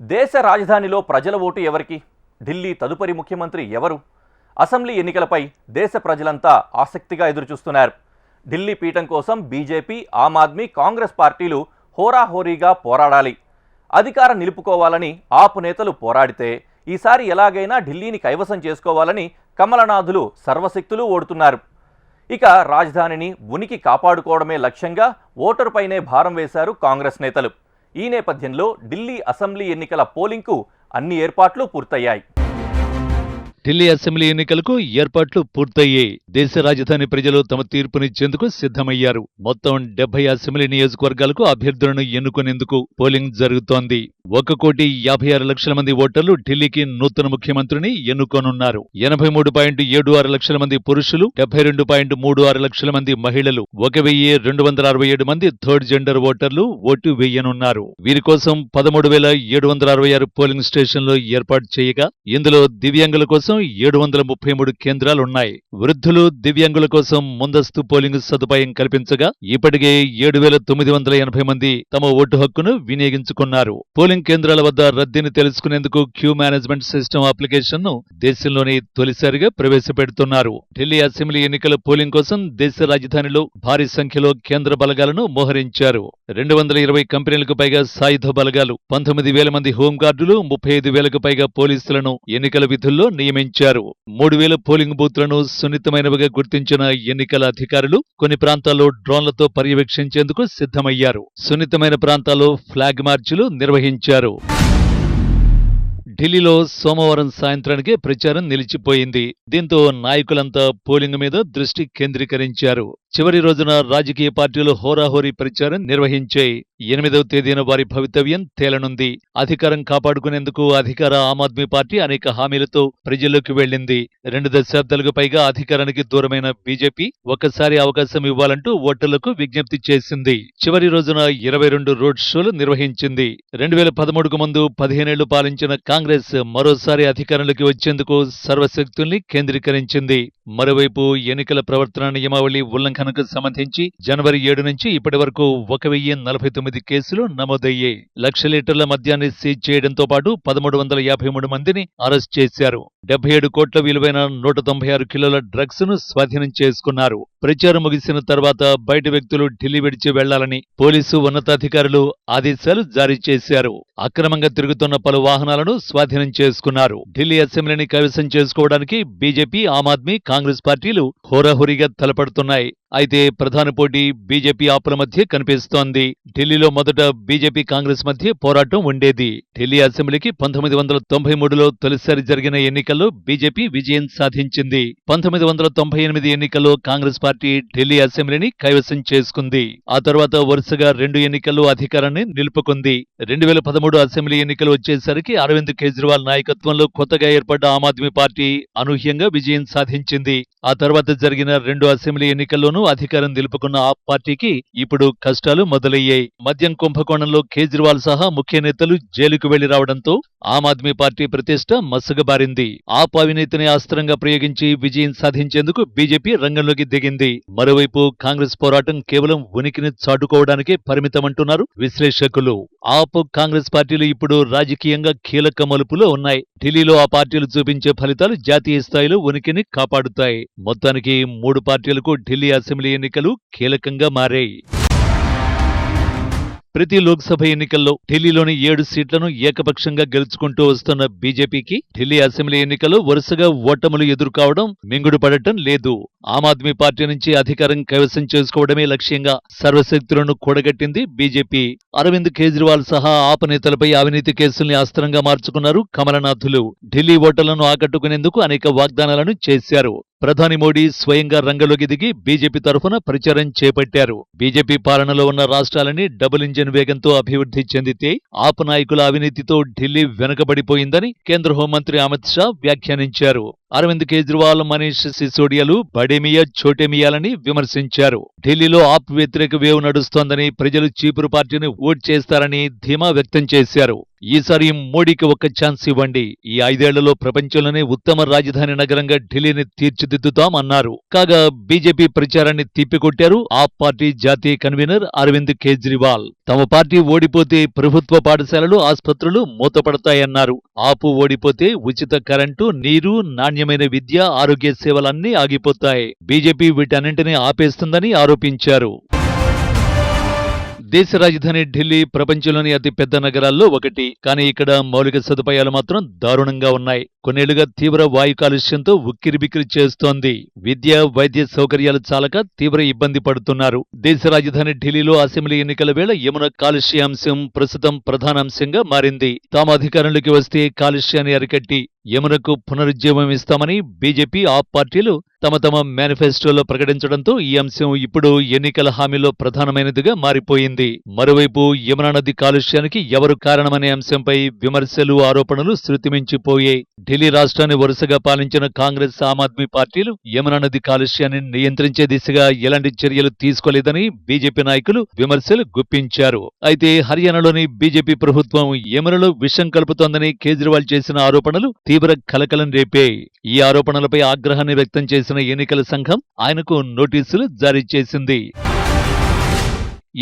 దేశ రాజధానిలో ప్రజల ఓటు ఎవరికి? ఢిల్లీ తదుపరి ముఖ్యమంత్రి ఎవరు? అసెంబ్లీ ఎన్నికలపై దేశ ప్రజలంతా ఆసక్తిగా ఎదురుచూస్తున్నారు. ఢిల్లీ పీఠం కోసం బీజేపీ, ఆమ్ ఆద్మీ, కాంగ్రెస్ పార్టీలు హోరాహోరీగా పోరాడాలి. అధికారం నిలుపుకోవాలని ఆప్ నేతలు పోరాడితే ఈసారి ఎలాగైనా ఢిల్లీని కైవసం చేసుకోవాలని కమలనాథులు సర్వశక్తులు ఓడుతున్నారు. ఇక రాజధానిని ఉనికి కాపాడుకోవడమే లక్ష్యంగా ఓటరుపైనే భారం వేశారు కాంగ్రెస్ నేతలు. ఈ నేపథ్యంలో ఢిల్లీ అసెంబ్లీ ఎన్నికల పోలింగ్కు అన్ని ఏర్పాట్లు పూర్తయ్యాయి. ఢిల్లీ అసెంబ్లీ ఎన్నికలకు ఏర్పాట్లు పూర్తయ్యాయి. దేశ రాజధాని ప్రజలు తమ తీర్పునిచ్చేందుకు సిద్ధమయ్యారు. మొత్తం 70 అసెంబ్లీ నియోజకవర్గాలకు అభ్యర్థులను ఎన్నుకునేందుకు పోలింగ్ జరుగుతోంది. 1,56,00,000 మంది ఓటర్లు ఢిల్లీకి నూతన ముఖ్యమంత్రిని ఎన్నుకోనున్నారు. 83.76 లక్షల మంది పురుషులు, 72.36 లక్షల మంది మహిళలు, 1,267 మంది థర్డ్ జెండర్ ఓటర్లు ఓటు వేయనున్నారు. వీరి కోసం 13,766 పోలింగ్ స్టేషన్లు ఏర్పాటు చేయగా ఇందులో దివ్యాంగుల కోసం 733 కేంద్రాలున్నాయి. వృద్ధులు, దివ్యాంగుల కోసం ముందస్తు పోలింగ్ సదుపాయం కల్పించగా ఇప్పటికే 7,980 మంది తమ ఓటు హక్కును వినియోగించుకున్నారు. పోలింగ్ కేంద్రాల వద్ద రద్దీని తెలుసుకునేందుకు క్యూ మేనేజ్మెంట్ సిస్టమ్ అప్లికేషన్ ను దేశంలోనే తొలిసారిగా ప్రవేశపెడుతున్నారు. ఢిల్లీ అసెంబ్లీ ఎన్నికల పోలింగ్ కోసం దేశ రాజధానిలో భారీ సంఖ్యలో కేంద్ర బలగాలను మోహరించారు. 220 కంపెనీలకు పైగా సాయుధ బలగాలు, 19,000 మంది హోంగార్డులు, 35,000కు పైగా పోలీసులను ఎన్నికల విధుల్లో నియమించారు. 3,000 పోలింగ్ బూత్లను సున్నితమైనవిగా గుర్తించిన ఎన్నికల అధికారులు కొన్ని ప్రాంతాల్లో డ్రోన్లతో పర్యవేక్షించేందుకు సిద్ధమయ్యారు. సున్నితమైన ప్రాంతాల్లో ఫ్లాగ్ మార్చులు నిర్వహించారు. ఢిల్లీలో సోమవారం సాయంత్రానికే ప్రచారం నిలిచిపోయింది. దీంతో నాయకులంతా పోలింగ్ మీద దృష్టి కేంద్రీకరించారు. చివరి రోజున రాజకీయ పార్టీలు హోరాహోరీ ప్రచారం నిర్వహించాయి. 8వ తేదీన వారి భవితవ్యం తేలనుంది. అధికారం కాపాడుకునేందుకు అధికార ఆమ్ ఆద్మీ పార్టీ అనేక హామీలతో ప్రజల్లోకి వెళ్లింది. 2 దశాబ్దాలకు పైగా అధికారానికి దూరమైన బీజేపీ ఒక్కసారి అవకాశం ఇవ్వాలంటూ ఓటర్లకు విజ్ఞప్తి చేసింది. చివరి రోజున 22 రోడ్ షోలు నిర్వహించింది. 2013కు ముందు 15 ఏళ్లు పాలించిన కాంగ్రెస్ మరోసారి అధికారంలోకి వచ్చేందుకు సర్వశక్తుల్ని కేంద్రీకరించింది. మరోవైపు ఎన్నికల ప్రవర్తన నియమావళి ఉల్లంఘనకు సంబంధించి జనవరి 7 నుంచి ఇప్పటి వరకు 1,049 కేసులు నమోదయ్యాయి. 1,00,000 లీటర్ల మద్యాన్ని సీజ్ చేయడంతో పాటు 1,353 మందిని అరెస్ట్ చేశారు. 77 కోట్ల విలువైన 196 కిలోల డ్రగ్స్ ను స్వాధీనం చేసుకున్నారు. ప్రచారం ముగిసిన తర్వాత బయట వ్యక్తులు ఢిల్లీ విడిచి వెళ్లాలని పోలీసు ఉన్నతాధికారులు ఆదేశాలు జారీ చేశారు. అక్రమంగా తిరుగుతున్న పలు వాహనాలను స్వాధీనం చేసుకున్నారు. ఢిల్లీ అసెంబ్లీని కైవసం చేసుకోవడానికి బీజేపీ, ఆమ్ ఆద్మీ, కాంగ్రెస్ పార్టీలు హోరాహోరీగా తలపడుతున్నాయి. అయితే ప్రధాన పోటీ బీజేపీ ఆపుల మధ్య కనిపిస్తోంది. ఢిల్లీలో మొదట బీజేపీ కాంగ్రెస్ మధ్య పోరాటం ఉండేది. ఢిల్లీ అసెంబ్లీకి 1993లో తొలిసారి జరిగిన ఎన్నికల్లో బీజేపీ విజయం సాధించింది. 1998 ఎన్నికల్లో కాంగ్రెస్ పార్టీ ఢిల్లీ అసెంబ్లీని కైవసం చేసుకుంది. ఆ తర్వాత వరుసగా 2 ఎన్నికల్లో అధికారాన్ని నిలుపుకుంది. 2013 అసెంబ్లీ ఎన్నికలు వచ్చేసరికి అరవింద్ కేజ్రీవాల్ నాయకత్వంలో కొత్తగా ఏర్పడ్డ ఆమ్ ఆద్మీ పార్టీ అనూహ్యంగా విజయం సాధించింది. ఆ తర్వాత జరిగిన 2 అసెంబ్లీ ఎన్నికల్లోనూ అధికారం నిలుపుకున్న ఆప్ పార్టీకి ఇప్పుడు కష్టాలు మొదలయ్యాయి. మద్యం కుంభకోణంలో కేజ్రీవాల్ సహా ముఖ్య నేతలు జైలుకు వెళ్లి రావడంతో ఆమ్ ఆద్మీ పార్టీ ప్రతిష్ట మసకబారింది. ఆప్ అవినీతిని అస్త్రంగా ప్రయోగించి విజయం సాధించేందుకు బీజేపీ రంగంలోకి దిగింది. మరోవైపు కాంగ్రెస్ పోరాటం కేవలం ఉనికిని చాటుకోవడానికే పరిమితమంటున్నారు విశ్లేషకులు. ఆప్, కాంగ్రెస్ పార్టీలు ఇప్పుడు రాజకీయంగా కీలక మలుపులో ఉన్నాయి. ఢిల్లీలో ఆ పార్టీలు చూపించే ఫలితాలు జాతీయ స్థాయిలో ఉనికిని కాపాడుతాయి. మొత్తానికి 3 పార్టీలకు ఢిల్లీ అసెంబ్లీ ఎన్నికలు కీలకంగా మారాయి. ప్రతి లోక్సభ ఎన్నికల్లో ఢిల్లీలోని 7 సీట్లను ఏకపక్షంగా గెలుచుకుంటూ వస్తున్న బీజేపీకి ఢిల్లీ అసెంబ్లీ ఎన్నికల్లో వరుసగా ఓటములు ఎదుర్కోవడం మింగుడు పడటం లేదు. ఆమ్ ఆద్మీ పార్టీ నుంచి అధికారం కైవసం చేసుకోవడమే లక్ష్యంగా సర్వశక్తులను కూడగట్టింది బీజేపీ. అరవింద్ కేజ్రీవాల్ సహా ఆప్ నేతలపై అవినీతి కేసుల్ని అస్త్రంగా మార్చుకున్నారు కమలనాథులు. ఢిల్లీ ఓటర్లను ఆకట్టుకునేందుకు అనేక వాగ్దానాలను చేశారు. ప్రధాని మోడీ స్వయంగా రంగంలోకి దిగి బీజేపీ తరఫున ప్రచారం చేపట్టారు. బీజేపీ పాలనలో ఉన్న రాష్ట్రాలని డబుల్ ఇంజిన్ వేగంతో అభివృద్ధి చెందితే ఆప్ నాయకుల అవినీతితో ఢిల్లీ వెనుకబడిపోయిందని కేంద్ర హోంమంత్రి అమిత్ షా వ్యాఖ్యానించారు. అరవింద్ కేజ్రీవాల్, మనీష్ సిసోడియాలు బడేమియా చోటేమియాలని విమర్శించారు. ఢిల్లీలో ఆప్ వ్యతిరేక వేవ్ నడుస్తోందని, ప్రజలు చీపురు పార్టీని ఓట్ చేస్తారని ధీమా వ్యక్తం చేశారు. ఈసారి మోడీకి ఒక్క ఛాన్స్ ఇవ్వండి. ఈ 5 ఏళ్లలో ప్రపంచంలోనే ఉత్తమ రాజధాని నగరంగా ఢిల్లీని తీర్చిదిద్దారు తీర్చిదిద్దుతామన్నారు. కాగా బీజేపీ ప్రచారాన్ని తిప్పికొట్టారు ఆ పార్టీ జాతీయ కన్వీనర్ అరవింద్ కేజ్రీవాల్. తమ పార్టీ ఓడిపోతే ప్రభుత్వ పాఠశాలలు, ఆస్పత్రులు మూతపడతాయన్నారు. ఆపు ఓడిపోతే ఉచిత కరెంటు, నీరు, నాణ్యమైన విద్య, ఆరోగ్య సేవలన్నీ ఆగిపోతాయి. బీజేపీ వీటన్నింటినీ ఆపేస్తుందని ఆరోపించారు. దేశ రాజధాని ఢిల్లీ ప్రపంచంలోని అతి పెద్ద నగరాల్లో ఒకటి. కానీ ఇక్కడ మౌలిక సదుపాయాలు మాత్రం దారుణంగా ఉన్నాయి. కొన్నేళ్లుగా తీవ్ర వాయు కాలుష్యంతో ఉక్కిరిబిక్కిరి చేస్తోంది. విద్య, వైద్య సౌకర్యాలు చాలక తీవ్ర ఇబ్బంది పడుతున్నారు. దేశ రాజధాని ఢిల్లీలో అసెంబ్లీ ఎన్నికల వేళ యమున కాలుష్య అంశం ప్రస్తుతం ప్రధానాంశంగా మారింది. తాము అధికారంలోకి వస్తే కాలుష్యాన్ని అరికట్టి యమునకు పునరుజ్జీవం ఇస్తామని బీజేపీ, ఆప్ పార్టీలు తమ తమ మేనిఫెస్టోలో ప్రకటించడంతో ఈ అంశం ఇప్పుడు ఎన్నికల హామీలో ప్రధానమైనదిగా మారిపోయింది. మరోవైపు యమునా నది కాలుష్యానికి ఎవరు కారణమనే అంశంపై విమర్శలు, ఆరోపణలు శృతిమించిపోయాయి. ఢిల్లీ రాష్ట్రాన్ని వరుసగా పాలించిన కాంగ్రెస్, ఆమ్ ఆద్మీ పార్టీలు యమునా నది కాలుష్యాన్ని నియంత్రించే దిశగా ఎలాంటి చర్యలు తీసుకోలేదని బీజేపీ నాయకులు విమర్శలు గుప్పించారు. అయితే హర్యానాలోని బీజేపీ ప్రభుత్వం యమునలో విషం కలుపుతోందని కేజ్రీవాల్ చేసిన ఆరోపణలు తీవ్ర కలకలం రేపాయి. ఈ ఆరోపణలపై ఆగ్రహాన్ని వ్యక్తం చేసిన ఎన్నికల సంఘం ఆయనకు నోటీసులు జారీ చేసింది.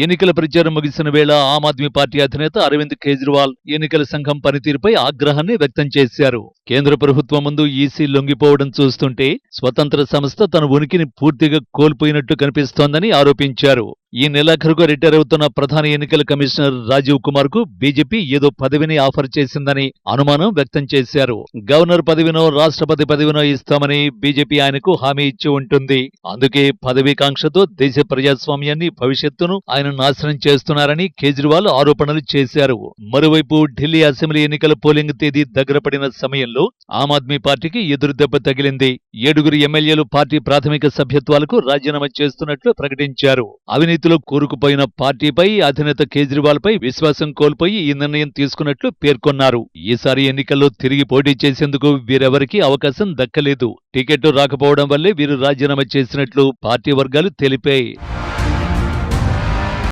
ఎన్నికల ప్రచారం ముగిసిన వేళ ఆమ్ ఆద్మీ పార్టీ అధినేత అరవింద్ కేజ్రీవాల్ ఎన్నికల సంఘం పనితీరుపై ఆగ్రహాన్ని వ్యక్తం చేశారు. కేంద్ర ప్రభుత్వం ముందు ఈసీ లొంగిపోవడం చూస్తుంటే స్వతంత్ర సంస్థ తన ఉనికిని పూర్తిగా కోల్పోయినట్టు కనిపిస్తోందని ఆరోపించారు. ఈ నెలాఖరుగా రిటైర్ అవుతున్న ప్రధాన ఎన్నికల కమిషనర్ రాజీవ్ కుమార్ కు బీజేపీ ఏదో పదవిని ఆఫర్ చేసిందని అనుమానం వ్యక్తం చేశారు. గవర్నర్ పదవినో, రాష్ట్రపతి పదవినో ఇస్తామని బీజేపీ ఆయనకు హామీ ఇచ్చి ఉంటుంది. అందుకే పదవీకాంక్షతో దేశ ప్రజాస్వామ్యాన్ని, భవిష్యత్తును ఆయన నాశనం చేస్తున్నారని కేజ్రీవాల్ ఆరోపణలు చేశారు. మరోవైపు ఢిల్లీ అసెంబ్లీ ఎన్నికల పోలింగ్ తేదీ దగ్గర పడిన సమయంలో ఆమ్ ఆద్మీ పార్టీకి ఎదురుదెబ్బ తగిలింది. 7 ఎమ్మెల్యేలు పార్టీ ప్రాథమిక సభ్యత్వాలకు రాజీనామా చేస్తున్నట్లు ప్రకటించారు. అవినీతిలో కూరుకుపోయిన పార్టీపై అధినేత కేజ్రీవాల్ పై విశ్వాసం కోల్పోయి ఈ నిర్ణయం తీసుకున్నట్లు పేర్కొన్నారు. ఈసారి ఎన్నికల్లో తిరిగి పోటీ చేసేందుకు వీరెవరికీ అవకాశం దక్కలేదు. టికెట్ రాకపోవడం వల్లే వీరు రాజీనామా చేసినట్లు పార్టీ వర్గాలు తెలిపాయి.